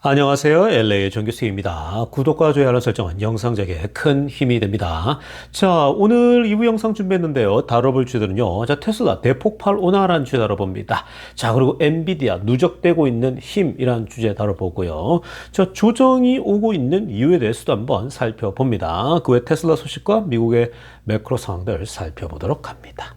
안녕하세요. LA의 정규수입니다. 구독과 좋아요 알람 설정은 영상 제작에 큰 힘이 됩니다. 자, 오늘 2부 영상 준비했는데요. 다뤄볼 주제는요. 자, 테슬라 대폭발 온화라는 주제 다뤄봅니다. 자, 그리고 엔비디아 누적되고 있는 힘이라는 주제 다뤄보고요. 자, 조정이 오고 있는 이유에 대해서도 한번 살펴봅니다. 그 외 테슬라 소식과 미국의 매크로 상황들 살펴보도록 합니다.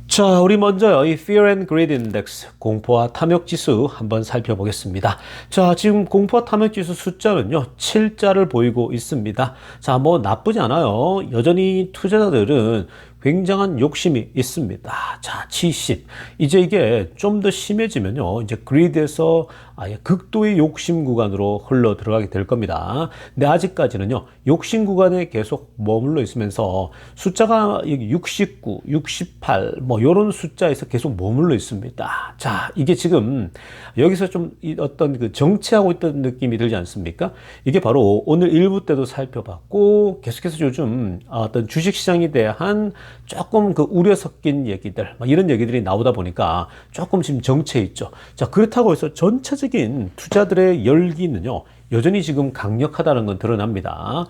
자, 우리 먼저 이 Fear and Greed Index, 공포와 탐욕 지수 한번 살펴보겠습니다. 자, 지금 공포와 탐욕 지수 숫자는요, 7자를 보이고 있습니다. 자, 뭐 나쁘지 않아요. 여전히 투자자들은 굉장한 욕심이 있습니다. 자, 70. 이제 이게 좀 더 심해지면요, 이제 그리드에서 아예 극도의 욕심 구간으로 흘러 들어가게 될 겁니다. 근데 아직까지는요, 욕심 구간에 계속 머물러 있으면서 숫자가 69, 68, 뭐, 요런 숫자에서 계속 머물러 있습니다. 자, 이게 지금 여기서 좀 어떤 그 정체하고 있던 느낌이 들지 않습니까? 이게 바로 오늘 일부 때도 살펴봤고, 계속해서 요즘 어떤 주식시장에 대한 조금 그 우려 섞인 얘기들, 이런 얘기들이 나오다 보니까 조금 지금 정체해 있죠. 자, 그렇다고 해서 전체적인 투자들의 열기는요, 여전히 지금 강력하다는 건 드러납니다.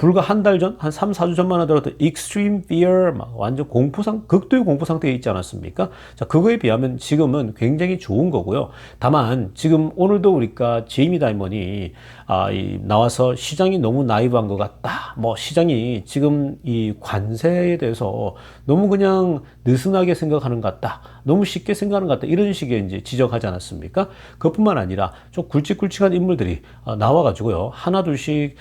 불과 한 달 전, 한 3, 4주 전만 하더라도 extreme fear, 완전 극도의 공포 상태에 있지 않았습니까? 자, 그거에 비하면 지금은 굉장히 좋은 거고요. 다만, 지금 오늘도 우리가 제이미 다이먼이 나와서 시장이 너무 나이브한 것 같다. 뭐, 시장이 지금 이 관세에 대해서 너무 그냥 느슨하게 생각하는 것 같다. 너무 쉽게 생각하는 것 같다. 이런 식의 이제 지적하지 않았습니까? 그것뿐만 아니라 좀 굵직굵직한 인물들이 나와가지고요. 하나둘씩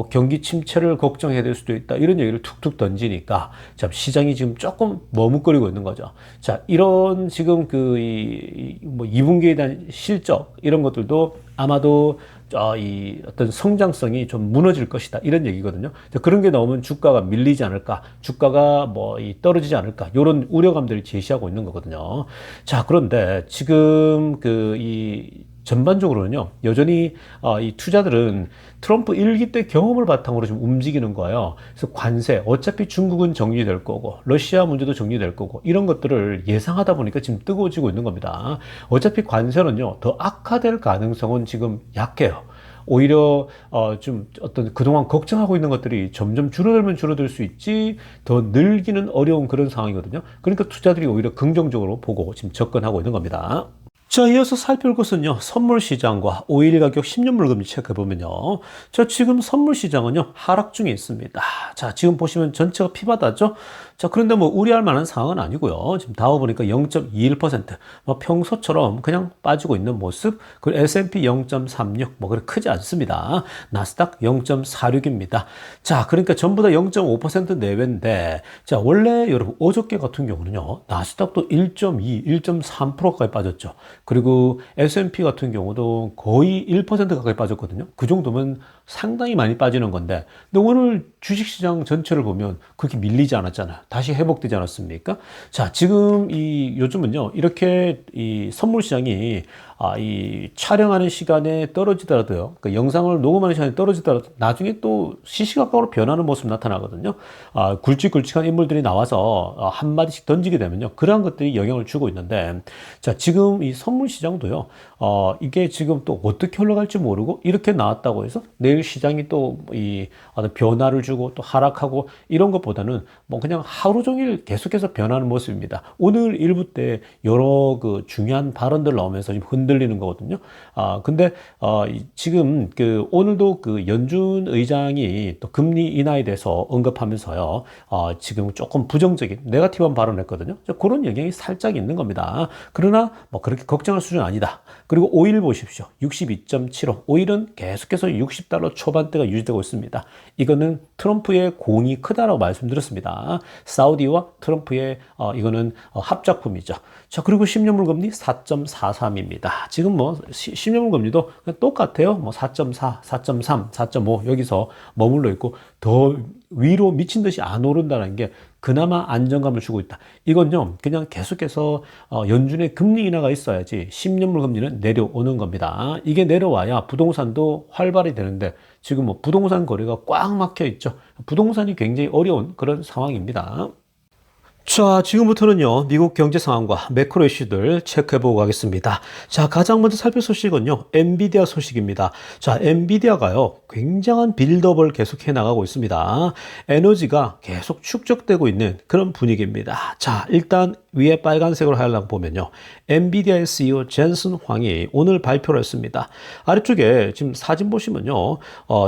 경기 침체를 걱정해야 될 수도 있다. 이런 얘기를 툭툭 던지니까 참 시장이 지금 조금 머뭇거리고 있는 거죠. 자, 이런 지금 뭐 2분기에 대한 실적 이런 것들도 아마도 이 어떤 성장성이 좀 무너질 것이다. 이런 얘기거든요. 그런 게 나오면 주가가 밀리지 않을까, 주가가 뭐 떨어지지 않을까, 이런 우려감들을 제시하고 있는 거거든요. 자, 그런데 지금 전반적으로는요, 여전히 이 투자들은 트럼프 1기 때 경험을 바탕으로 좀 움직이는 거예요. 그래서 관세, 어차피 중국은 정리될 거고, 러시아 문제도 정리될 거고, 이런 것들을 예상하다 보니까 지금 뜨거워지고 있는 겁니다. 어차피 관세는요, 더 악화될 가능성은 지금 약해요. 오히려 좀 어떤 그동안 걱정하고 있는 것들이 점점 줄어들면 줄어들 수 있지 더 늘기는 어려운 그런 상황이거든요. 그러니까 투자들이 오히려 긍정적으로 보고 지금 접근하고 있는 겁니다. 자, 이어서 살펴볼 것은요, 선물 시장과 오일 가격 10년 물금리 체크해보면요. 자, 지금 선물 시장은요, 하락 중에 있습니다. 자, 지금 보시면 전체가 피바다죠? 자, 그런데 뭐 우려할 만한 상황은 아니고요. 지금 다워 보니까 0.21%, 뭐 평소처럼 그냥 빠지고 있는 모습, 그리고 S&P 0.36, 뭐 그렇게 크지 않습니다. 나스닥 0.46입니다. 자, 그러니까 전부 다 0.5% 내외인데, 자, 원래 여러분, 어저께 같은 경우는요, 나스닥도 1.2, 1.3%까지 빠졌죠. 그리고 S&P 같은 경우도 거의 1% 가까이 빠졌거든요. 그 정도면 상당히 많이 빠지는 건데, 근데 오늘 주식시장 전체를 보면 그렇게 밀리지 않았잖아요. 다시 회복되지 않았습니까? 자, 지금 요즘은요, 이렇게 이 선물 시장이 이 촬영하는 시간에 떨어지더라도요, 그 영상을 녹음하는 시간에 떨어지더라도 나중에 또 시시각각으로 변하는 모습 나타나거든요. 굵직굵직한 인물들이 나와서 한마디씩 던지게 되면요, 그러한 것들이 영향을 주고 있는데, 자, 지금 이 선물 시장도요, 이게 지금 또 어떻게 흘러갈지 모르고 이렇게 나왔다고 해서 내일 시장이 또 어떤 변화를 주고 또 하락하고 이런 것보다는 뭐 그냥 하루 종일 계속해서 변하는 모습입니다. 오늘 일부 때 여러 그 중요한 발언들 나오면서 지금 흔들리는 거거든요. 근데 지금 오늘도 그 연준 의장이 또 금리 인하에 대해서 언급하면서요, 지금 조금 부정적인 네거티브한 발언을 했거든요. 그런 영향이 살짝 있는 겁니다. 그러나 뭐 그렇게 걱정할 수준은 아니다. 그리고 오일 보십시오. 62.75. 오일은 계속해서 60달러 초반대가 유지되고 있습니다. 이거는 트럼프의 공이 크다라고 말씀드렸습니다. 사우디와 트럼프의 이거는 합작품이죠. 자, 그리고 10년 물금리 4.43입니다. 지금 뭐 10년 물금리도 똑같아요. 뭐 4.4, 4.3, 4.5 여기서 머물러 있고 더 위로 미친 듯이 안 오른다는 게 그나마 안정감을 주고 있다. 이건요, 그냥 계속해서 연준의 금리 인하가 있어야지 10년물 금리는 내려오는 겁니다. 이게 내려와야 부동산도 활발히 되는데 지금 뭐 부동산 거래가 꽉 막혀 있죠. 부동산이 굉장히 어려운 그런 상황입니다. 자, 지금부터는요, 미국 경제 상황과 매크로 이슈들 체크해보고 가겠습니다. 자, 가장 먼저 살필 소식은요, 엔비디아 소식입니다. 자, 엔비디아가요, 굉장한 빌드업을 계속 해나가고 있습니다. 에너지가 계속 축적되고 있는 그런 분위기입니다. 자, 일단 위에 빨간색으로 하려고 보면요, 엔비디아의 CEO 젠슨 황이 오늘 발표를 했습니다. 아래쪽에 지금 사진 보시면요,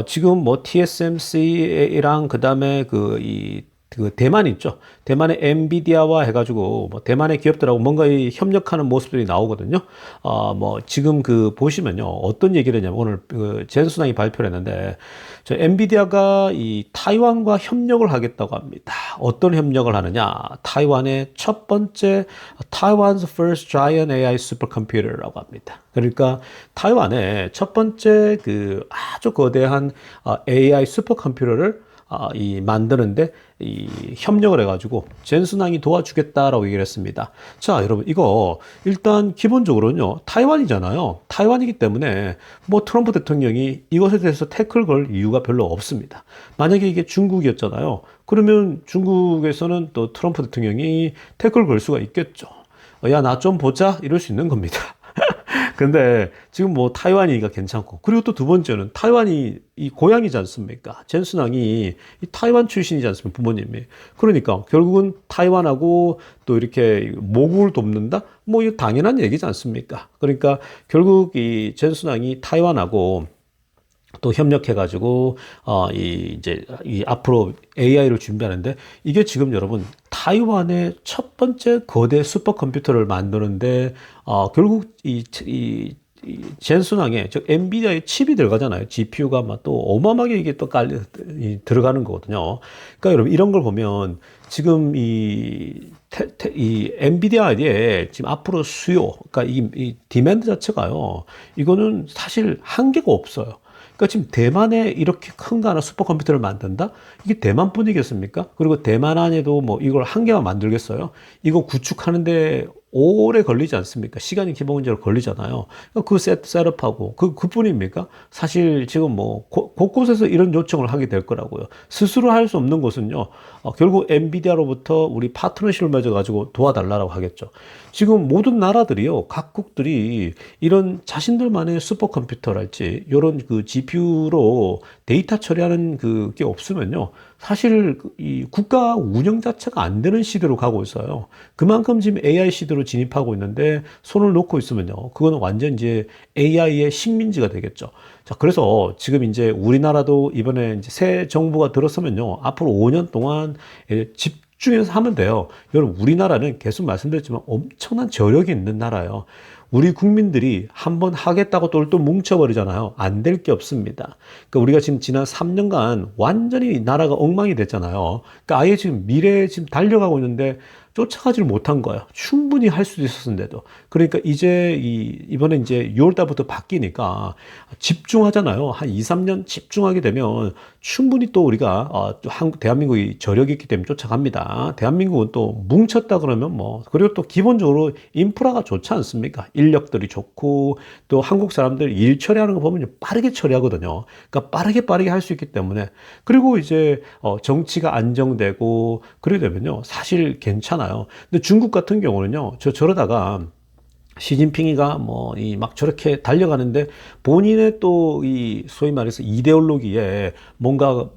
지금 뭐 TSMC랑 그 다음에 그 대만 있죠. 대만의 엔비디아와 해가지고 뭐 대만의 기업들하고 뭔가 협력하는 모습들이 나오거든요. 뭐 지금 그 보시면요, 어떤 얘기를 했냐면 오늘 그 젠순항이 발표를 했는데, 저 엔비디아가 이 타이완과 협력을 하겠다고 합니다. 어떤 협력을 하느냐? 타이완의 첫 번째 타이완's first giant AI supercomputer라고 합니다. 그러니까 타이완의 첫 번째 그 아주 거대한 AI 슈퍼컴퓨터를 만드는데 협력을 해가지고 젠순항이 도와주겠다라고 얘기를 했습니다. 자, 여러분, 이거 일단 기본적으로는요, 타이완이잖아요. 타이완이기 때문에 뭐 트럼프 대통령이 이것에 대해서 태클 걸 이유가 별로 없습니다. 만약에 이게 중국이었잖아요. 그러면 중국에서는 또 트럼프 대통령이 태클 걸 수가 있겠죠. 야, 나 좀 보자, 이럴 수 있는 겁니다. 근데 지금 뭐 타이완이니까 괜찮고, 그리고 또 두 번째는 타이완이 이 고향이지 않습니까? 젠순항이 이 타이완 출신이지 않습니까? 부모님이. 그러니까 결국은 타이완하고 또 이렇게 모국을 돕는다? 뭐 이거 당연한 얘기지 않습니까? 그러니까 결국 이 젠순항이 타이완하고 또 협력해가지고 이 앞으로 AI를 준비하는데, 이게 지금 여러분 타이완의 첫 번째 거대 슈퍼컴퓨터를 만드는데 결국 이 젠순항에 즉 엔비디아의 칩이 들어가잖아요. GPU가 막 또 어마어마하게 이게 또 들어가는 거거든요. 그러니까 여러분 이런 걸 보면 지금 이 엔비디아의 지금 앞으로 수요, 그러니까 이 디맨드 자체가요, 이거는 사실 한계가 없어요. 그러니까 지금 대만에 이렇게 큰 거 하나 슈퍼컴퓨터를 만든다? 이게 대만뿐이겠습니까? 그리고 대만 안에도 뭐 이걸 한 개만 만들겠어요? 이거 구축하는데 오래 걸리지 않습니까? 시간이 기본적으로 걸리잖아요. 그 셋업하고 그뿐입니까? 사실 지금 뭐 곳곳에서 이런 요청을 하게 될 거라고요. 스스로 할 수 없는 것은요, 결국 엔비디아로부터 우리 파트너십을 맺어가지고 도와달라고 하겠죠. 지금 모든 나라들이요, 각국들이 이런 자신들만의 슈퍼컴퓨터랄지 이런 그 GPU로 데이터 처리하는 그게 없으면요, 사실 이 국가 운영 자체가 안 되는 시대로 가고 있어요. 그만큼 지금 AI 시대로 진입하고 있는데 손을 놓고 있으면요, 그거는 완전 이제 AI의 식민지가 되겠죠. 자, 그래서 지금 이제 우리나라도 이번에 이제 새 정부가 들어서면요, 앞으로 5년 동안 집중해서 하면 돼요. 여러분, 우리나라는 계속 말씀드렸지만 엄청난 저력이 있는 나라예요. 우리 국민들이 한번 하겠다고 또 뭉쳐버리잖아요. 안 될 게 없습니다. 그러니까 우리가 지금 지난 3년간 완전히 나라가 엉망이 됐잖아요. 그러니까 아예 지금 미래에 지금 달려가고 있는데 쫓아가지를 못한 거예요. 충분히 할 수도 있었는데도. 그러니까 이제 이번에 이제 6월 달부터 바뀌니까 집중하잖아요. 한 2, 3년 집중하게 되면 충분히 또 우리가 대한민국이 저력이 있기 때문에 쫓아갑니다. 대한민국은 또 뭉쳤다 그러면 뭐, 그리고 또 기본적으로 인프라가 좋지 않습니까? 인력들이 좋고, 또 한국 사람들 일 처리하는 거 보면 빠르게 처리하거든요. 그러니까 빠르게 할 수 있기 때문에. 그리고 이제 정치가 안정되고 그러게 되면요, 사실 괜찮아요. 근데 중국 같은 경우는요, 저러다가 시진핑이가 뭐 막 저렇게 달려가는데 본인의 또 이 소위 말해서 이데올로기에 뭔가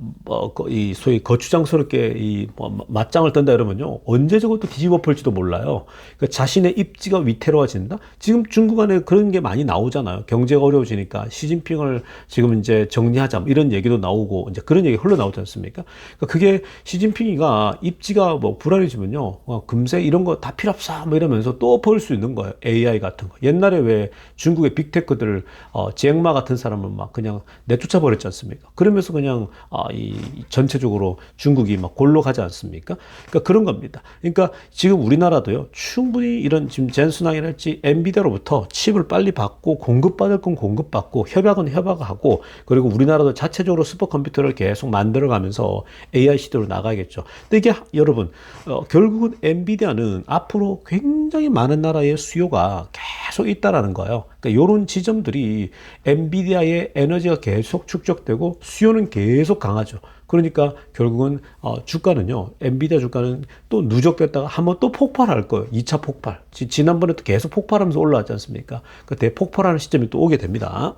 이 소위 거추장스럽게 맞짱을 뜬다 이러면요, 언제 저것도 뒤집어 풀지도 몰라요. 그러니까 자신의 입지가 위태로워진다. 지금 중국 안에 그런 게 많이 나오잖아요. 경제가 어려워지니까 시진핑을 지금 이제 정리하자, 뭐 이런 얘기도 나오고 이제 그런 얘기 흘러나오지 않습니까? 그러니까 그게 시진핑이가 입지가 뭐 불안해지면요, 금세 이런 거 다 필요 없어 뭐 이러면서 또 볼 수 있는 거예요. AI 같은 거. 옛날에 왜 중국의 빅테크들 잭마 같은 사람을 막 그냥 내쫓아 버렸지 않습니까? 그러면서 그냥 이 전체적으로 중국이 막 골로 가지 않습니까? 그러니까 그런 겁니다. 그러니까 지금 우리나라도요, 충분히 이런 지금 젠순항이랄지 엔비디아로부터 칩을 빨리 받고 공급받을 건 공급받고 협약은 협약하고, 그리고 우리나라도 자체적으로 슈퍼컴퓨터를 계속 만들어가면서 AI 시대로 나가야겠죠. 근데 이게 여러분 결국은 엔비디아는 앞으로 굉장히 많은 나라의 수요가 수가 계속 있다라는 거예요. 그러니까 이런 지점들이 엔비디아의 에너지가 계속 축적되고 수요는 계속 강하죠. 그러니까 결국은 주가는요, 엔비디아 주가는 또 누적됐다가 한번 또 폭발할 거예요. 2차 폭발. 지난번에 또 계속 폭발하면서 올라왔지 않습니까? 그 대폭발하는 시점이 또 오게 됩니다.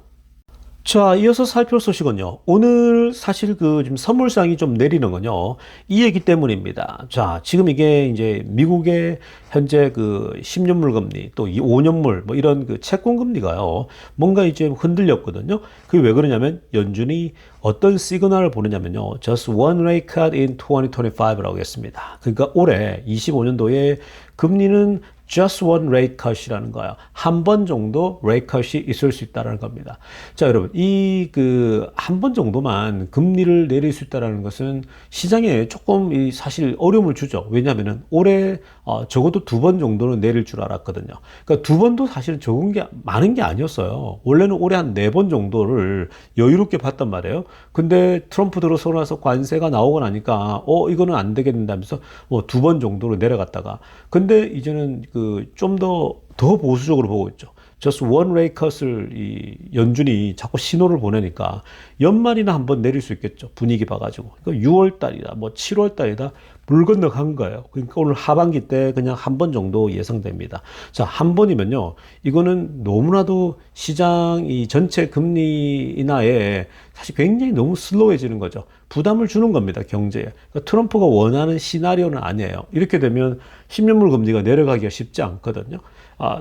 자, 이어서 살펴볼 소식은요. 오늘 사실 지금 선물상이 좀 내리는 건요. 이 얘기 때문입니다. 자, 지금 이게 이제 미국의 현재 10년물 금리 또 이 5년물 뭐 이런 채권 금리가요. 뭔가 이제 흔들렸거든요. 그게 왜 그러냐면 연준이 어떤 시그널을 보내냐면요. Just one rate cut in 2025라고 했습니다. 그러니까 올해 25년도에 금리는 just one rate cut이라는 거예요. 한 번 정도 rate cut이 있을 수 있다는 겁니다. 자, 여러분, 한 번 정도만 금리를 내릴 수 있다는 것은 시장에 조금 사실 어려움을 주죠. 왜냐하면 올해 적어도 2번 정도는 내릴 줄 알았거든요. 그러니까 2번도 사실 많은 게 아니었어요. 원래는 올해 한 4번 정도를 여유롭게 봤단 말이에요. 근데 트럼프 들어서 나서 관세가 나오고 나니까 이거는 안 되겠는다면서 뭐 2번 정도로 내려갔다가 근데 이제는 좀 더 보수적으로 보고 있죠. just one rate cut을 연준이 자꾸 신호를 보내니까 연말이나 한번 내릴 수 있겠죠. 분위기 봐가지고. 그러니까 6월 달이다, 뭐 7월 달이다, 물 건너 간 거예요. 그러니까 오늘 하반기 때 그냥 한 번 정도 예상됩니다. 자, 한 번이면요. 이거는 너무나도 시장 전체 금리 인하에 사실 굉장히 너무 슬로우해지는 거죠. 부담을 주는 겁니다, 경제에. 그러니까 트럼프가 원하는 시나리오는 아니에요. 이렇게 되면 10년물 금리가 내려가기가 쉽지 않거든요.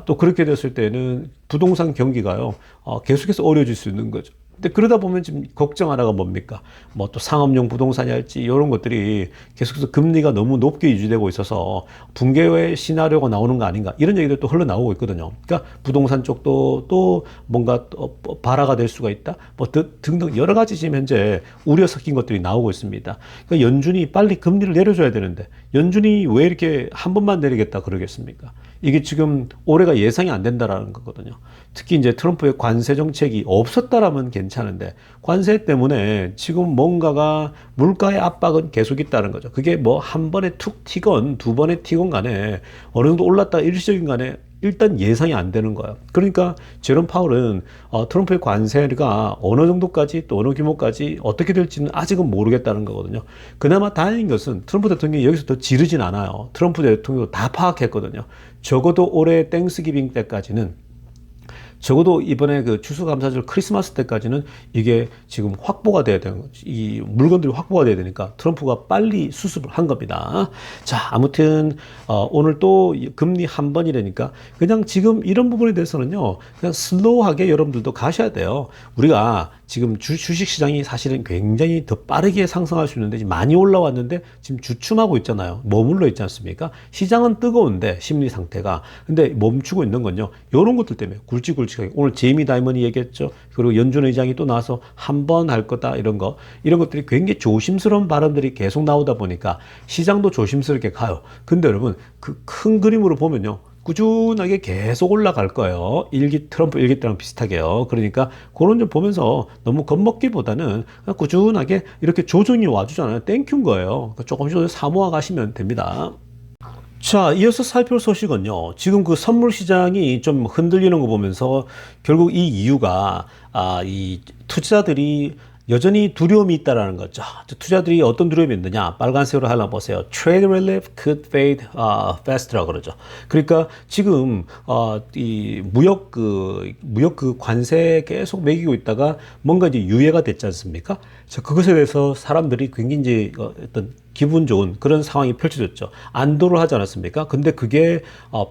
또 그렇게 됐을 때는 부동산 경기가요, 계속해서 어려워질 수 있는 거죠. 근데 그러다 보면 지금 걱정 하나가 뭡니까? 뭐 또 상업용 부동산이 할지 이런 것들이 계속해서 금리가 너무 높게 유지되고 있어서 붕괴의 시나리오가 나오는 거 아닌가 이런 얘기들 또 흘러나오고 있거든요. 그러니까 부동산 쪽도 또 뭔가 또 발화가 될 수가 있다. 뭐 등등 여러 가지 지금 현재 우려 섞인 것들이 나오고 있습니다. 그러니까 연준이 빨리 금리를 내려줘야 되는데 연준이 왜 이렇게 한 번만 내리겠다 그러겠습니까? 이게 지금 올해가 예상이 안 된다라는 거거든요. 특히 이제 트럼프의 관세 정책이 없었다라면 괜찮은데 관세 때문에 지금 뭔가가 물가의 압박은 계속 있다는 거죠. 그게 뭐 한 번에 툭 튀건 두 번에 튀건 간에 어느 정도 올랐다 일시적인 간에 일단 예상이 안 되는 거예요. 그러니까 제롬 파월은 트럼프의 관세가 어느 정도까지 또 어느 규모까지 어떻게 될지는 아직은 모르겠다는 거거든요. 그나마 다행인 것은 트럼프 대통령이 여기서 더 지르진 않아요. 트럼프 대통령도 다 파악했거든요. 적어도 올해 땡스기빙 때까지는 적어도 이번에 추수감사절 크리스마스 때까지는 이게 지금 확보가 돼야 되는 거지. 이 물건들이 확보가 돼야 되니까 트럼프가 빨리 수습을 한 겁니다. 자, 아무튼 오늘 또 금리 한 번이라니까 그냥 지금 이런 부분에 대해서는요. 그냥 슬로우하게 여러분들도 가셔야 돼요. 우리가 지금 주식시장이 사실은 굉장히 더 빠르게 상승할 수 있는데 지금 많이 올라왔는데 지금 주춤하고 있잖아요. 머물러 있지 않습니까? 시장은 뜨거운데 심리 상태가 근데 멈추고 있는 건요. 이런 것들 때문에 굵직굵직하게 오늘 제이미 다이먼이 얘기했죠. 그리고 연준 의장이 또 나와서 한 번 할 거다 이런 것들이 굉장히 조심스러운 발언들이 계속 나오다 보니까 시장도 조심스럽게 가요. 근데 여러분 그 큰 그림으로 보면요. 꾸준하게 계속 올라갈 거예요. 트럼프 일기 때랑 비슷하게요. 그러니까 그런 점 보면서 너무 겁먹기보다는 그냥 꾸준하게 이렇게 조정이 와주잖아요. 땡큐인 거예요. 조금씩 사모아 가시면 됩니다. 자, 이어서 살펴볼 소식은요. 지금 선물 시장이 좀 흔들리는 거 보면서 결국 이 이유가 이 투자자들이 여전히 두려움이 있다라는 거죠. 투자들이 어떤 두려움이 있느냐? 빨간색으로 하나 보세요. Trade relief could fade faster라고 그러죠. 그러니까 지금 이 무역 관세 계속 매기고 있다가 뭔가 이제 유예가 됐지 않습니까? 자, 그것에 대해서 사람들이 굉장히 이제 어떤 기분 좋은 그런 상황이 펼쳐졌죠. 안도를 하지 않았습니까? 근데 그게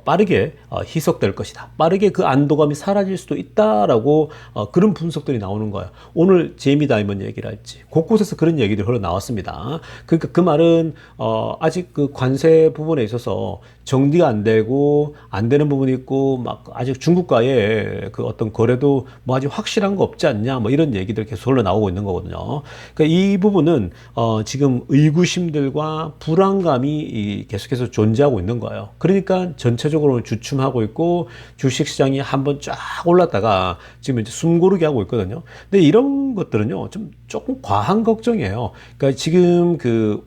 빠르게 희석될 것이다. 빠르게 그 안도감이 사라질 수도 있다라고 그런 분석들이 나오는 거예요. 오늘 제이미 다이먼 얘기를 할지 곳곳에서 그런 얘기들이 흘러나왔습니다. 그러니까 그 말은 아직 그 관세 부분에 있어서 정리가 안 되고 안 되는 부분이 있고 막 아직 중국과의 그 어떤 거래도 뭐 아직 확실한 거 없지 않냐 뭐 이런 얘기들 계속 흘러나오고 있는 거거든요. 그러니까 이 부분은 지금 의구심들과 불안감이 계속해서 존재하고 있는 거예요. 그러니까 전체적으로 주춤하고 있고 주식시장이 한번 쫙 올랐다가 지금 이제 숨고르게 하고 있거든요. 근데 이런 것들은요 좀 조금 과한 걱정이에요. 그러니까 지금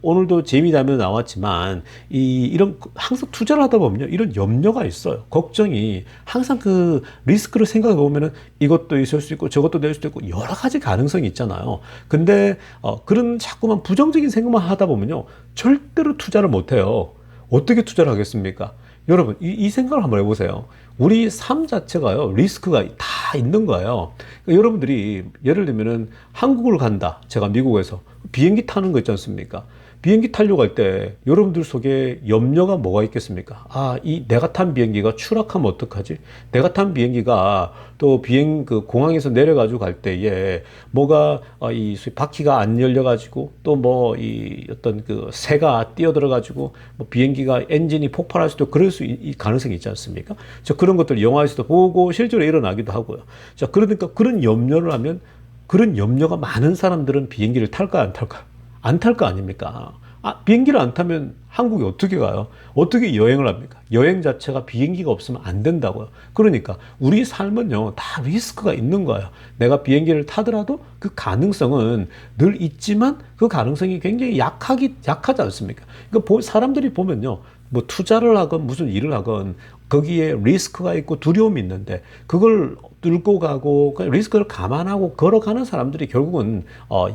오늘도 제이미 다이먼 나왔지만 이런 항상 투자를 하다 보면요, 이런 염려가 있어요. 걱정이 항상 그 리스크를 생각해 보면은 이것도 있을 수 있고 저것도 될 수도 있고 여러 가지 가능성이 있잖아요. 근데 그런 자꾸만 부정적인 생각만 하다 보면요, 절대로 투자를 못 해요. 어떻게 투자를 하겠습니까? 여러분, 이 생각을 한번 해보세요. 우리 삶 자체가요, 리스크가 다 있는 거예요. 그러니까 여러분들이 예를 들면은 한국을 간다. 제가 미국에서 비행기 타는 거 있지 않습니까? 비행기 타려고 할 때 여러분들 속에 염려가 뭐가 있겠습니까? 아, 이 내가 탄 비행기가 추락하면 어떡하지? 내가 탄 비행기가 또 그 공항에서 내려가지고 갈 때에 뭐가 이 바퀴가 안 열려가지고 또 뭐 이 어떤 그 새가 뛰어들어가지고 뭐 비행기가 엔진이 폭발할 수도 그럴 이 가능성이 있지 않습니까? 저 그런 것들 영화에서도 보고 실제로 일어나기도 하고요. 자, 그러니까 그런 염려를 하면 그런 염려가 많은 사람들은 비행기를 탈까 안 탈까? 안 탈 거 아닙니까? 아, 비행기를 안 타면 한국에 어떻게 가요? 어떻게 여행을 합니까? 여행 자체가 비행기가 없으면 안 된다고요. 그러니까 우리 삶은요, 다 리스크가 있는 거예요. 내가 비행기를 타더라도 그 가능성은 늘 있지만 그 가능성이 굉장히 약하지 않습니까? 그러니까 사람들이 보면요, 뭐 투자를 하건 무슨 일을 하건 거기에 리스크가 있고 두려움이 있는데 그걸 뚫고 가고 리스크를 감안하고 걸어가는 사람들이 결국은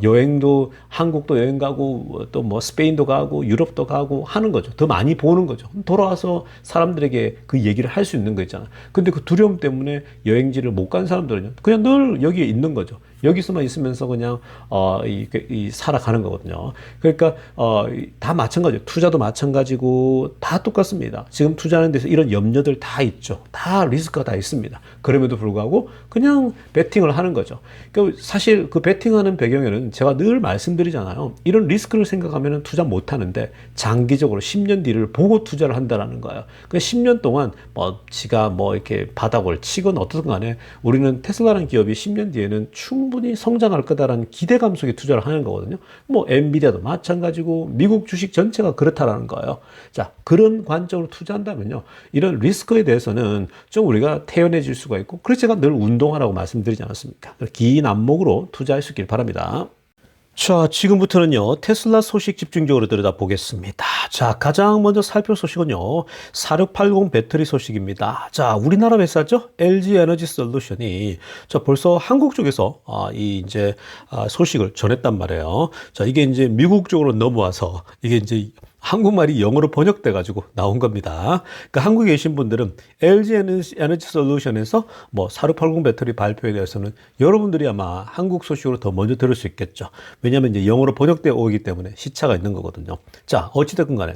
여행도 한국도 여행 가고 또 뭐 스페인도 가고 유럽도 가고 하는 거죠. 더 많이 보는 거죠. 돌아와서 사람들에게 그 얘기를 할 수 있는 거 있잖아요. 근데 그 두려움 때문에 여행지를 못 간 사람들은요, 그냥 늘 여기에 있는 거죠. 여기서만 있으면서 그냥 살아가는 거거든요. 그러니까 다 마찬가지예요. 투자도 마찬가지고 다 똑같습니다. 지금 투자하는 데서 이런 염려들 다 있죠. 다 리스크가 다 있습니다. 그럼에도 불구하고 그냥 베팅을 하는 거죠. 그러니까 사실 그 베팅하는 배경에는 제가 늘 말씀드리잖아요. 이런 리스크를 생각하면 투자 못 하는데 장기적으로 10년 뒤를 보고 투자를 한다라는 거예요. 그 10년 동안 지가 이렇게 바닥을 치건 어떻든 간에 우리는 테슬라라는 기업이 10년 뒤에는 충분히 성장할 거다라는 기대감 속에 투자를 하는 거거든요. 뭐 엔비디아도 마찬가지고 미국 주식 전체가 그렇다라는 거예요. 자, 그런 관점으로 투자한다면요, 이런 리스크에 대해서는 좀 우리가 태연해질 수가 있고, 그래서 제가 늘 운동하라고 말씀드리지 않았습니까? 긴 안목으로 투자할 수 있길 바랍니다. 자, 지금부터는요, 테슬라 소식 집중적으로 들여다보겠습니다. 자, 가장 먼저 살펴볼 소식은요, 4680 배터리 소식입니다. 자, 우리나라 회사죠? LG 에너지 솔루션이, 자, 벌써 한국 쪽에서, 소식을 전했단 말이에요. 자, 이게 이제 미국 쪽으로 넘어와서, 이게 이제 한국말이 영어로 번역돼 가지고 나온 겁니다. 그러니까 한국에 계신 분들은 LG 에너지 솔루션에서 4680 배터리 발표에 대해서는 여러분들이 아마 한국 소식으로 더 먼저 들을 수 있겠죠. 왜냐하면 이제 영어로 번역되어 오기 때문에 시차가 있는 거거든요. 자, 어찌됐건 간에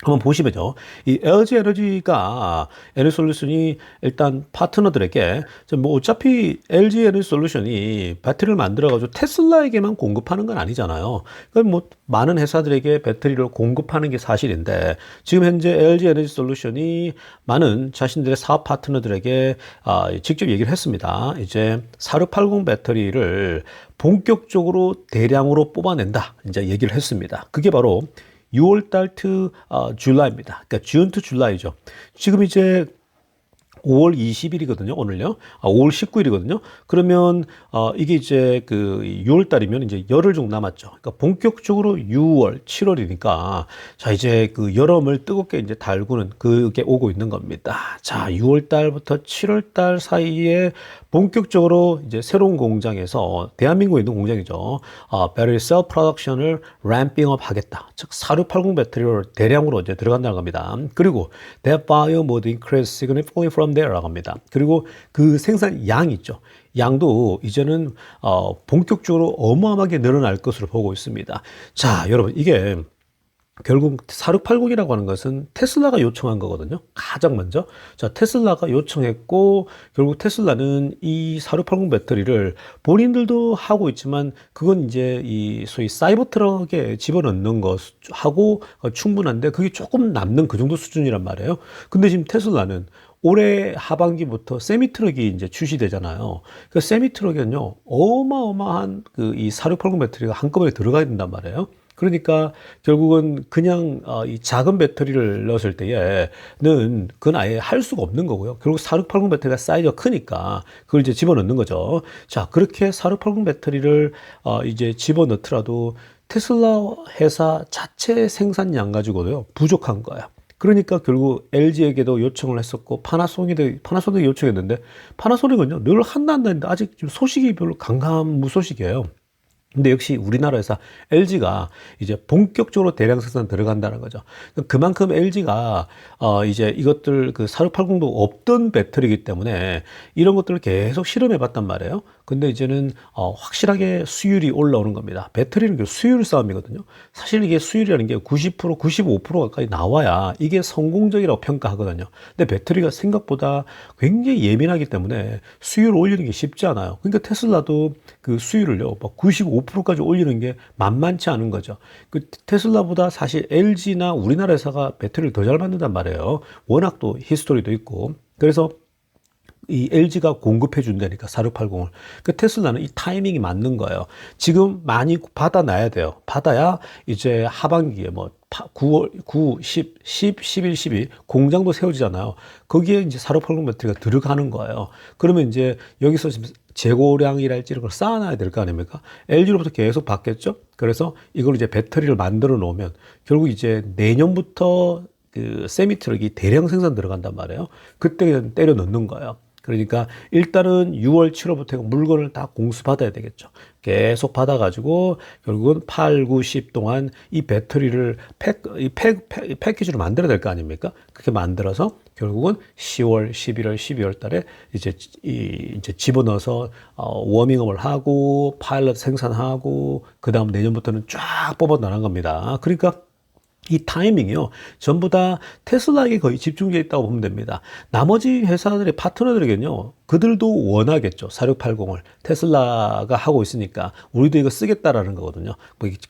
한번 보시면요, 이 LG 에너지가 에너지 솔루션이 일단 파트너들에게 어차피 LG 에너지 솔루션이 배터리를 만들어가지고 테슬라에게만 공급하는 건 아니잖아요. 그러니까 많은 회사들에게 배터리를 공급하는 게 사실인데, 지금 현재 LG 에너지 솔루션이 많은 자신들의 사업 파트너들에게 직접 얘기를 했습니다. 이제 4680 배터리를 본격적으로 대량으로 뽑아낸다, 이제 얘기를 했습니다. 그게 바로 6월달 to 줄라이입니다. 그러니까 June to July죠. 지금 이제 5월 20일이거든요. 오늘요. 5월 19일이거든요. 그러면 이게 이제 그 6월 달이면 이제 열흘 정도 남았죠. 그러니까 본격적으로 6월, 7월이니까 자, 이제 그 여름을 뜨겁게 이제 달구는 그게 오고 있는 겁니다. 자, 6월 달부터 7월 달 사이에 본격적으로 이제 새로운 공장에서, 대한민국에 있는 공장이죠, 배터리 셀 프로덕션을 램핑업 하겠다. 즉 4680 배터리를 대량으로 이제 들어간다는 겁니다. 그리고 that volume would increase significantly from there라고 합니다. 그리고 그 생산 양 있죠. 양도 이제는 본격적으로 어마어마하게 늘어날 것으로 보고 있습니다. 자, 여러분, 이게 결국 4680이라고 하는 것은 테슬라가 요청한 거거든요. 가장 먼저. 자, 테슬라가 요청했고, 결국 테슬라는 이 4680 배터리를 본인들도 하고 있지만, 그건 이제 이 소위 사이버 트럭에 집어넣는 것하고 충분한데, 그게 조금 남는 그 정도 수준이란 말이에요. 근데 지금 테슬라는 올해 하반기부터 세미트럭이 이제 출시되잖아요. 그 세미트럭에는요, 어마어마한 이 4680 배터리가 한꺼번에 들어가야 된단 말이에요. 그러니까 결국은 그냥 이 작은 배터리를 넣었을 때에는 그건 아예 할 수가 없는 거고요. 결국 4680 배터리가 사이즈가 크니까 그걸 이제 집어넣는 거죠. 자, 그렇게 4680 배터리를 이제 집어넣더라도 테슬라 회사 자체 생산량 가지고도요, 부족한 거예요. 그러니까 결국 LG에게도 요청을 했었고 파나소닉이 요청했는데 파나소닉은요 늘 한다 했는데 아직 지금 소식이 별로 무소식이에요. 근데 역시 우리나라 회사 LG가 이제 본격적으로 대량 생산 들어간다는 거죠. 그만큼 LG가 이제 이것들 그 4680도 없던 배터리이기 때문에 이런 것들을 계속 실험해 봤단 말이에요. 근데 이제는 확실하게 수율이 올라오는 겁니다. 배터리는 그 수율 싸움이거든요. 사실 이게 수율이라는 게 90%, 95% 가까이 나와야 이게 성공적이라고 평가하거든요. 근데 배터리가 생각보다 굉장히 예민하기 때문에 수율 올리는 게 쉽지 않아요. 그러니까 테슬라도 그 수율을요, 막 95%까지 올리는 게 만만치 않은 거죠. 그 테슬라보다 사실 LG나 우리나라 회사가 배터리를 더 잘 만든단 말이에요. 워낙 또 히스토리도 있고. 그래서 이 LG가 공급해 준다니까 4680을. 그 테슬라는 이 타이밍이 맞는 거예요. 지금 많이 받아놔야 돼요. 받아야 이제 하반기에 뭐 9월, 9, 10, 11, 12 공장도 세워지잖아요. 거기에 이제 4680 배터리가 들어가는 거예요. 그러면 이제 여기서 지금 재고량이랄지 이런 걸 쌓아놔야 될 거 아닙니까? LG로부터 계속 받겠죠? 그래서 이걸 이제 배터리를 만들어 놓으면 결국 이제 내년부터 그 세미트럭이 대량 생산 들어간단 말이에요. 그때 때려 넣는 거예요. 그러니까 일단은 6월, 7월부터 물건을 다 공수받아야 되겠죠. 계속 받아가지고 결국은 8, 9, 10 동안 이 배터리를 패키지로 만들어야 될 거 아닙니까? 그렇게 만들어서 결국은 10월, 11월, 12월 달에 이제 집어넣어서 워밍업을 하고 파일럿 생산하고 그 다음 내년부터는 쫙 뽑아 나간 겁니다. 그러니까 이 타이밍이요. 전부 다 테슬라에게 거의 집중되어 있다고 보면 됩니다. 나머지 회사들의 파트너들에게는요. 그들도 원하겠죠. 4680을. 테슬라가 하고 있으니까 우리도 이거 쓰겠다라는 거거든요.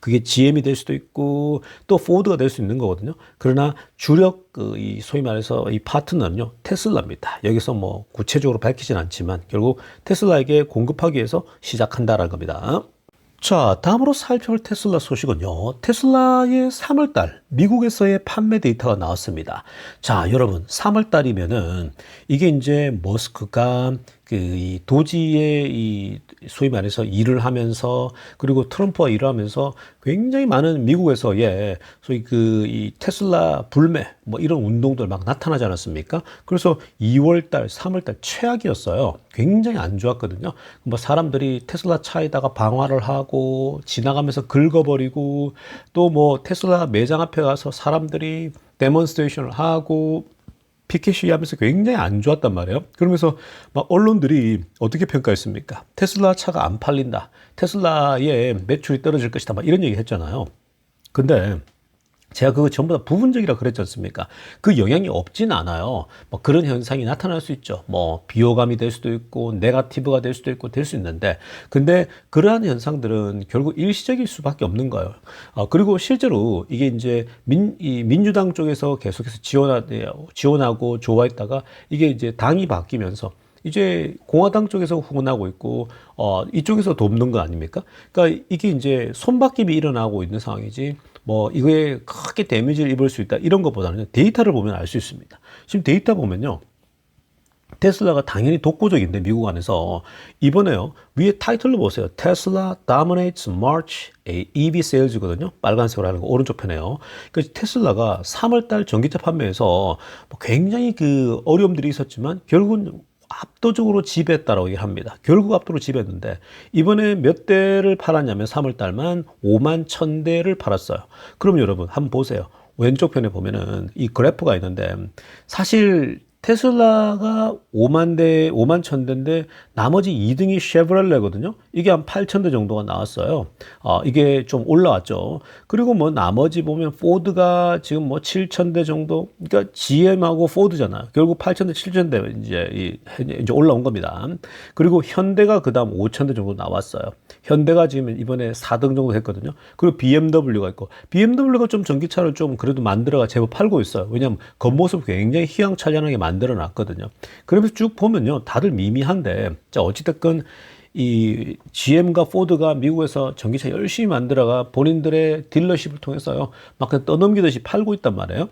그게 GM이 될 수도 있고 또 포드가 될 수 있는 거거든요. 그러나 주력 이 소위 말해서 이 파트너는요. 테슬라입니다. 여기서 뭐 구체적으로 밝히진 않지만 결국 테슬라에게 공급하기 위해서 시작한다라는 겁니다. 자, 다음으로 살펴볼 테슬라 소식은요. 테슬라의 3월달 미국에서의 판매 데이터가 나왔습니다. 자, 여러분, 3월달이면은 이게 이제 머스크가 이 도지의 이 소위 말해서 일을 하면서 그리고 트럼프와 일을 하면서 굉장히 많은 미국에서의 소위 이 테슬라 불매 뭐 이런 운동들 막 나타나지 않았습니까? 그래서 2월달, 3월달 최악이었어요. 굉장히 안 좋았거든요. 뭐 사람들이 테슬라 차에다가 방화를 하고 지나가면서 긁어버리고 또 뭐 테슬라 매장 앞에 가서 사람들이 데몬스트레이션을 하고 피켓 시위하면서 굉장히 안 좋았단 말이에요. 그러면서 막 언론들이 어떻게 평가했습니까? 테슬라 차가 안 팔린다. 테슬라의 매출이 떨어질 것이다. 막 이런 얘기 했잖아요. 근데 제가 그거 전부 다 부분적이라 그랬지 않습니까? 그 영향이 없진 않아요. 뭐 그런 현상이 나타날 수 있죠. 뭐 비호감이 될 수도 있고 네거티브가 될 수도 있고 될 수 있는데 근데 그러한 현상들은 결국 일시적일 수밖에 없는 거예요. 그리고 실제로 이게 이제 민주당 쪽에서 계속해서 지원하고 좋아했다가 이게 이제 당이 바뀌면서 이제 공화당 쪽에서 후원하고 있고 이쪽에서 돕는 거 아닙니까? 그러니까 이게 이제 손바뀜이 일어나고 있는 상황이지 뭐 이거에 크게 데미지를 입을 수 있다 이런 것보다는 데이터를 보면 알 수 있습니다. 지금 데이터 보면요. 테슬라가 당연히 독보적인데 미국 안에서 이번에요. 위에 타이틀로 보세요. 테슬라 dominates March EV sales거든요. 빨간색으로 하는 거 오른쪽 편에요. 그래서 테슬라가 3월달 전기차 판매에서 굉장히 그 어려움들이 있었지만 결국은 압도적으로 지배했다라고 얘기합니다. 결국 압도적으로 지배했는데 이번에 몇 대를 팔았냐면 3월 달만 5만 1,000대를 팔았어요. 그럼 여러분 한번 보세요. 왼쪽 편에 보면은 이 그래프가 있는데 사실 테슬라가 5만 1,000대인데 나머지 2등이 쉐브렐레거든요. 이게 한 8,000대 정도가 나왔어요. 이게 좀 올라왔죠. 그리고 뭐 나머지 보면 포드가 지금 뭐 7,000대 정도. 그러니까 GM하고 포드잖아요. 결국 8,000대, 7,000대 이제 올라온 겁니다. 그리고 현대가 그다음 5,000대 정도 나왔어요. 현대가 지금 이번에 4등 정도 했거든요. 그리고 BMW가 있고 BMW가 좀 전기차를 좀 그래도 만들어가 제법 팔고 있어요. 왜냐하면 겉모습 굉장히 휘황찬란하게 만들어 놨거든요. 그러면서 쭉 보면요. 다들 미미한데 자 어찌됐건 이 GM과 포드가 미국에서 전기차 열심히 만들어가 본인들의 딜러십을 통해서요. 막 그냥 떠넘기듯이 팔고 있단 말이에요.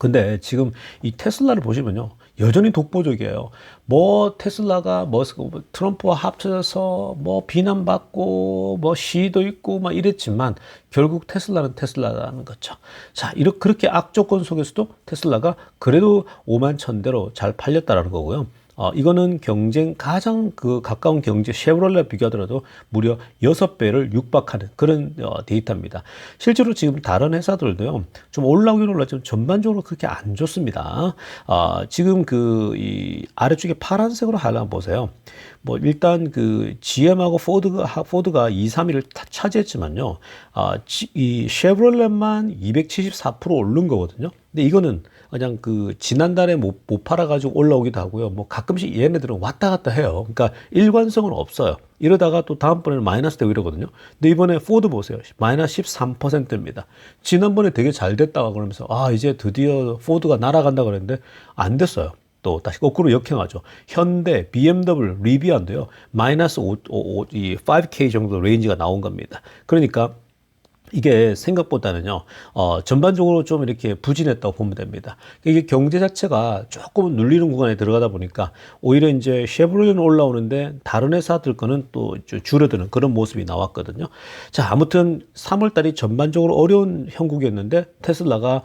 근데 지금 이 테슬라를 보시면요. 여전히 독보적이에요. 뭐 테슬라가 뭐 트럼프와 합쳐져서 뭐 비난받고 뭐 시위도 있고 막 이랬지만 결국 테슬라는 테슬라라는 거죠. 자, 이렇게 그렇게 악조건 속에서도 테슬라가 그래도 5만 천대로 잘 팔렸다라는 거고요. 이거는 경쟁 가장 그 가까운 경제 쉐보레레 비교하더라도 무려 6배를 육박하는 그런 데이터입니다. 실제로 지금 다른 회사들도요, 좀 올라오긴 올랐지만 전반적으로 그렇게 안 좋습니다. 지금 그 이 아래쪽에 파란색으로 하나 보세요. 뭐 일단 그 GM하고 포드가 2, 3위를 차지했지만요. 이 쉐보레레만 274% 오른 거거든요. 근데 이거는 그냥 그 지난달에 못 팔아가지고 올라오기도 하고요. 뭐 가끔씩 얘네들은 왔다 갔다 해요. 그러니까 일관성은 없어요. 이러다가 또 다음번에는 마이너스 되고 이러거든요. 근데 이번에 포드 보세요. 마이너스 13%입니다. 지난번에 되게 잘 됐다가 그러면서 이제 드디어 포드가 날아간다 그랬는데 안 됐어요. 또 다시 거꾸로 역행하죠. 현대, BMW, 리비안도요. 마이너스 5K 정도 레인지가 나온 겁니다. 그러니까 이게 생각보다는요, 전반적으로 좀 이렇게 부진했다고 보면 됩니다. 이게 경제 자체가 조금 눌리는 구간에 들어가다 보니까 오히려 이제 쉐보레는 올라오는데 다른 회사들 거는 또 줄어드는 그런 모습이 나왔거든요. 자, 아무튼 3월 달이 전반적으로 어려운 형국이었는데 테슬라가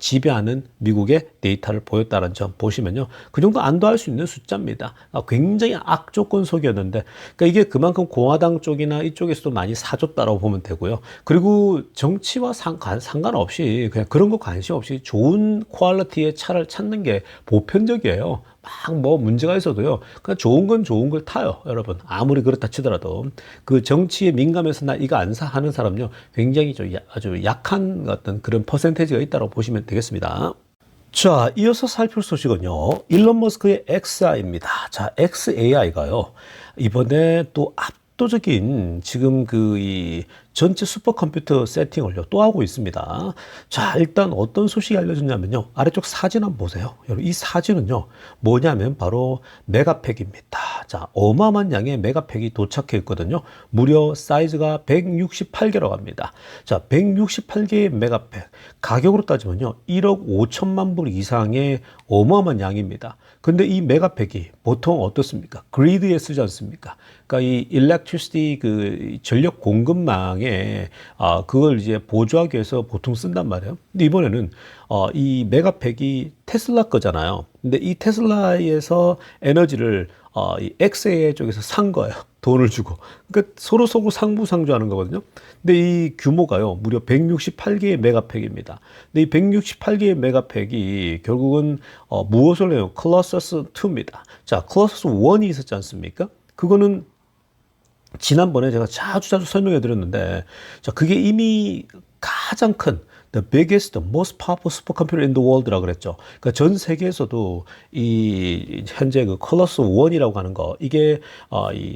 지배하는 미국의 데이터를 보였다는 점 보시면요. 그 정도 안도할 수 있는 숫자입니다. 굉장히 악조건 속이었는데, 그러니까 이게 그만큼 공화당 쪽이나 이쪽에서도 많이 사줬다라고 보면 되고요. 그리고 정치와 상관없이 그냥 그런 거 관심 없이 좋은 퀄리티의 차를 찾는 게 보편적이에요. 막 뭐 문제가 있어도요. 그냥 좋은 건 좋은 걸 타요, 여러분. 아무리 그렇다 치더라도 그 정치에 민감해서 나 이거 안 사 하는 사람요. 굉장히 아주 약한 어떤 그런 퍼센테이지가 있다고 보시면 되겠습니다. 자, 이어서 살필 소식은요. 일론 머스크의 엑스아이입니다. 자, XAI가요. 이번에 또 압도적인 지금 그 이 전체 슈퍼컴퓨터 세팅을요 또 하고 있습니다. 자, 일단 어떤 소식이 알려졌냐면요. 아래쪽 사진 한번 보세요. 여러분, 이 사진은요 뭐냐면 바로 메가팩입니다. 자, 어마어마한 양의 메가팩이 도착해 있거든요. 무려 사이즈가 168개라고 합니다. 자, 168개의 메가팩 가격으로 따지면요 1억 5천만 불 이상의 어마어마한 양입니다. 근데 이 메가팩이 보통 어떻습니까? 그리드에 쓰지 않습니까? 그러니까 이 일렉트리시티 그 전력 공급망에 그걸 이제 보조하기 위해서 보통 쓴단 말이에요. 근데 이번에는 이 메가팩이 테슬라 거잖아요. 근데 이 테슬라에서 에너지를 이 XAI 쪽에서 산 거예요. 돈을 주고. 그러니까 서로 상부상조하는 거거든요. 근데 이 규모가요, 무려 168개의 메가팩입니다. 근데 이 168개의 메가팩이 결국은 무엇을 해요? 클러스터스 2입니다. 자, 클러스터스 1이 있었지 않습니까? 그거는 지난번에 제가 자주 설명해 드렸는데, 자, 그게 이미 가장 큰 the biggest, the most powerful supercomputer in the world라고 그랬죠. 그러니까 전 세계에서도 이 현재 그 클러스 1이라고 하는 거, 이게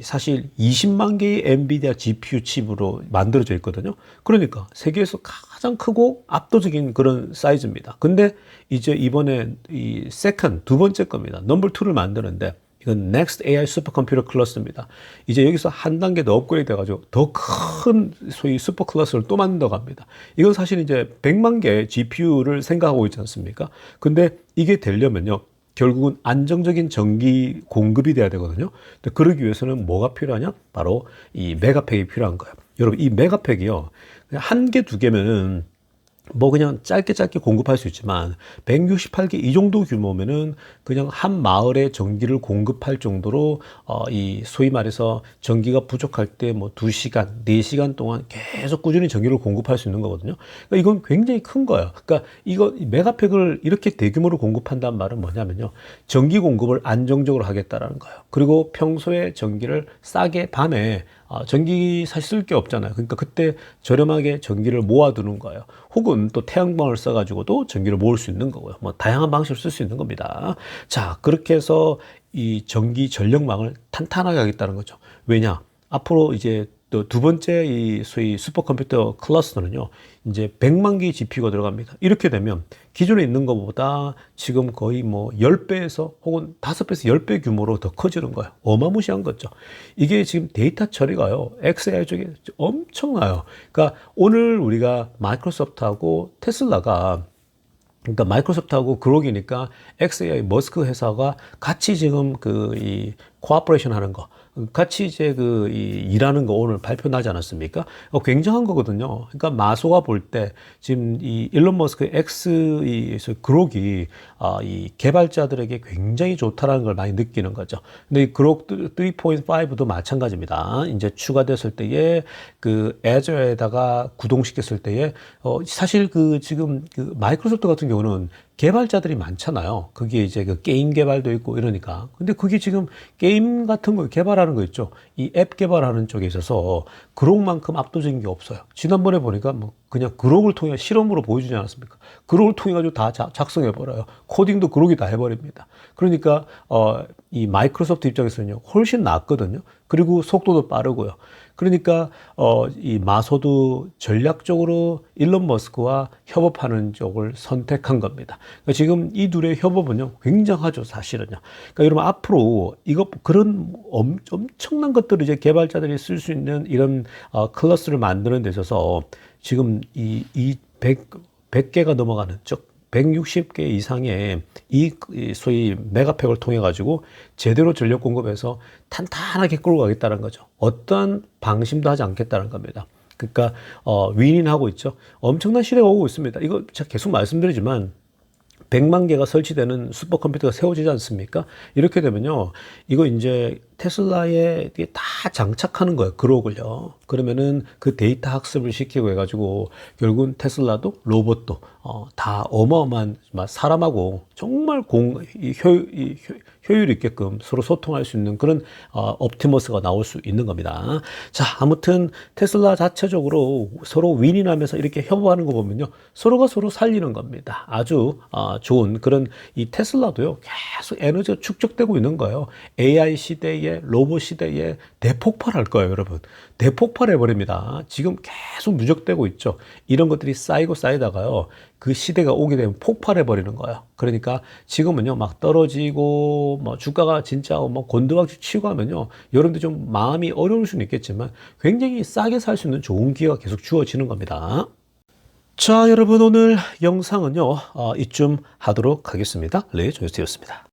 사실 20만 개의 엔비디아 GPU 칩으로 만들어져 있거든요. 그러니까 세계에서 가장 크고 압도적인 그런 사이즈입니다. 근데 이제 이번에 이 세컨드, 두 번째 겁니다. 넘버 2를 만드는데, 이건 Next AI 슈퍼컴퓨터 클러스입니다. 이제 여기서 한 단계 더 업그레이드 해가지고 더 큰 소위 슈퍼 클러스를 또 만든다고 합니다. 이건 사실 이제 100만 개의 GPU를 생각하고 있지 않습니까? 근데 이게 되려면요. 결국은 안정적인 전기 공급이 돼야 되거든요. 근데 그러기 위해서는 뭐가 필요하냐? 바로 이 메가팩이 필요한 거예요. 여러분, 이 메가팩이요. 한 개, 두 개면은 뭐 그냥 짧게 공급할 수 있지만 168개 이 정도 규모면은 그냥 한 마을에 전기를 공급할 정도로 이 소위 말해서 전기가 부족할 때 뭐 2시간, 4시간 동안 계속 꾸준히 전기를 공급할 수 있는 거거든요. 그러니까 이건 굉장히 큰 거예요. 그러니까 이거 메가팩을 이렇게 대규모로 공급한다는 말은 뭐냐면요. 전기 공급을 안정적으로 하겠다라는 거예요. 그리고 평소에 전기를 싸게 밤에 전기 사실 쓸 게 없잖아요. 그러니까 그때 저렴하게 전기를 모아두는 거예요. 혹은 또 태양광을 써가지고도 전기를 모을 수 있는 거고요. 뭐 다양한 방식으로 쓸 수 있는 겁니다. 자, 그렇게 해서 이 전기 전력망을 탄탄하게 하겠다는 거죠. 왜냐? 앞으로 이제 또 두 번째 이 소위 슈퍼컴퓨터 클러스터는요, 이제 100만 개의 GPU가 들어갑니다. 이렇게 되면 기존에 있는 것보다 지금 거의 뭐 10배에서 혹은 5배에서 10배 규모로 더 커지는 거예요. 어마무시한 거죠. 이게 지금 데이터 처리가요, XAI 쪽에 엄청나요. 그러니까 오늘 우리가 마이크로소프트하고 테슬라가 그러니까 마이크로소프트하고 그록이니까 xAI 머스크 회사가 같이 지금 그 이 코퍼레이션 하는 거, 같이 이제 그 이 일하는 거 오늘 발표 나지 않았습니까? 굉장한 거거든요. 그러니까 마소가 볼 때 지금 이 일론 머스크 X 이 그록이 이 개발자들에게 굉장히 좋다라는 걸 많이 느끼는 거죠. 근데 이 그록 3.5도 마찬가지입니다. 이제 추가됐을 때에 그 애저에다가 구동시켰을 때에 사실 그 지금 그 마이크로소프트 같은 경우는 개발자들이 많잖아요. 그게 이제 그 게임 개발도 있고 이러니까. 근데 그게 지금 게임 같은 거 개발하는 거 있죠. 이 앱 개발하는 쪽에 있어서 그록만큼 압도적인 게 없어요. 지난번에 보니까 뭐 그냥 그록을 통해 실험으로 보여주지 않았습니까? 그록을 통해 가지고 다 작성해 버려요. 코딩도 그록이 다 해버립니다. 그러니까 이 마이크로소프트 입장에서는요 훨씬 낫거든요. 그리고 속도도 빠르고요. 그러니까 이 마소도 전략적으로 일론 머스크와 협업하는 쪽을 선택한 겁니다. 그러니까 지금 이 둘의 협업은요 굉장하죠, 사실은요. 그러니까 여러분 앞으로 이거 그런 엄청난 것들을 이제 개발자들이 쓸 수 있는 이런 클러스를 만드는 데 있어서 지금 이 100개가 넘어가는 즉 160개 이상의 이 소위 메가팩을 통해 가지고 제대로 전력 공급해서 탄탄하게 끌고 가겠다는 거죠. 어떠한 방심도 하지 않겠다는 겁니다. 그러니까 윈윈하고 있죠. 엄청난 시대가 오고 있습니다. 이거 제가 계속 말씀드리지만 100만 개가 설치되는 슈퍼컴퓨터가 세워지지 않습니까? 이렇게 되면요, 이거 이제 테슬라에 다 장착하는 거예요. 그록을요. 그러면은 그 데이터 학습을 시키고 해가지고 결국은 테슬라도 로봇도 다 어마어마한 사람하고 정말 효율 있게끔 서로 소통할 수 있는 그런 옵티머스가 나올 수 있는 겁니다. 자, 아무튼 테슬라 자체적으로 서로 윈윈하면서 이렇게 협업하는 거 보면요, 서로가 서로 살리는 겁니다. 아주 좋은 그런 이 테슬라도요 계속 에너지가 축적되고 있는 거예요. AI 시대에 로봇 시대에 대폭발할 거예요, 여러분. 대폭발해 버립니다. 지금 계속 누적되고 있죠. 이런 것들이 쌓이고 쌓이다가요, 그 시대가 오게 되면 폭발해 버리는 거예요. 그러니까 지금은요, 막 떨어지고, 뭐 주가가 진짜 뭐 곤두박질 치고 하면요, 여러분들 좀 마음이 어려울 수는 있겠지만 굉장히 싸게 살 수 있는 좋은 기회가 계속 주어지는 겁니다. 자, 여러분 오늘 영상은요, 이쯤 하도록 하겠습니다. 네, 조이스였습니다.